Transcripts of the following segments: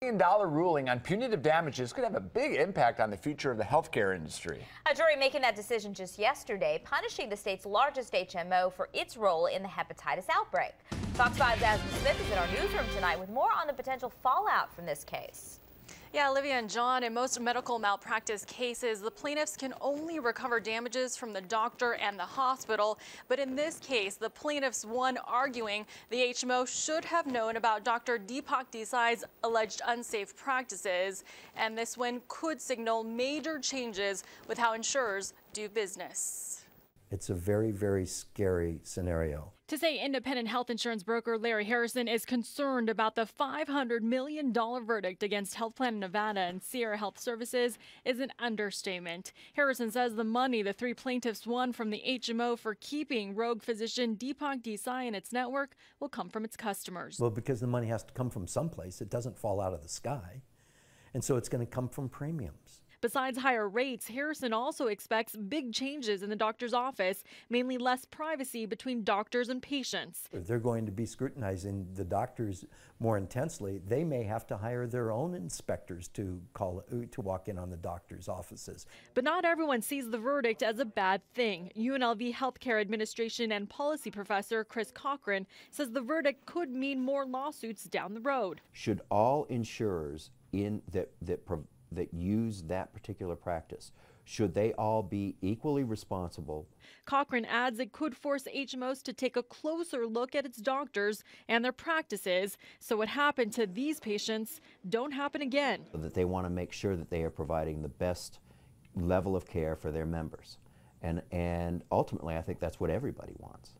$1 million ruling on punitive damages could have a big impact on the future of the healthcare industry. A jury making that decision just yesterday, punishing the state's largest HMO for its role in the hepatitis outbreak. Fox 5's Ashley Smith is in our newsroom tonight with more on the potential fallout from this case. Yeah, Olivia and John, in most medical malpractice cases, the plaintiffs can only recover damages from the doctor and the hospital. But in this case, the plaintiffs won, arguing the HMO should have known about Dr. Deepak Desai's alleged unsafe practices. And this win could signal major changes with how insurers do business. It's a very, very scary scenario. To say independent health insurance broker Larry Harrison is concerned about the $500 million verdict against Health Plan Nevada and Sierra Health Services is an understatement. Harrison says the money the three plaintiffs won from the HMO for keeping rogue physician Deepak Desai and its network will come from its customers. Well, because the money has to come from someplace. It doesn't fall out of the sky. And so it's going to come from premiums. Besides higher rates, Harrison also expects big changes in the doctor's office, mainly less privacy between doctors and patients. If they're going to be scrutinizing the doctors more intensely, they may have to hire their own inspectors to walk in on the doctors' offices. But not everyone sees the verdict as a bad thing. UNLV Healthcare Administration and Policy Professor Chris Cochran says the verdict could mean more lawsuits down the road. Should all insurers that use that particular practice, should they all be equally responsible? Cochran adds it could force HMOs to take a closer look at its doctors and their practices, so what happened to these patients don't happen again. That they want to make sure that they are providing the best level of care for their members. And ultimately, I think that's what everybody wants.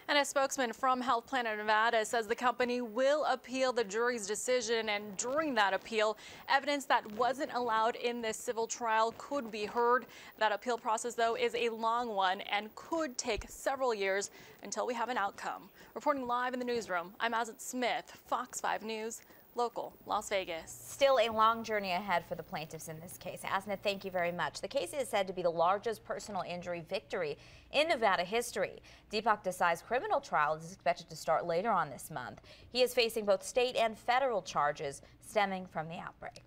And a spokesman from Health Plan of Nevada says the company will appeal the jury's decision, and during that appeal, evidence that wasn't allowed in this civil trial could be heard. That appeal process, though, is a long one and could take several years until we have an outcome. Reporting live in the newsroom, I'm Ashley Smith, Fox 5 News, local Las Vegas. Still a long journey ahead for the plaintiffs in this case. Asna, thank you very much. The case is said to be the largest personal injury victory in Nevada history. Deepak Desai's criminal trial is expected to start later on this month. He is facing both state and federal charges stemming from the outbreak.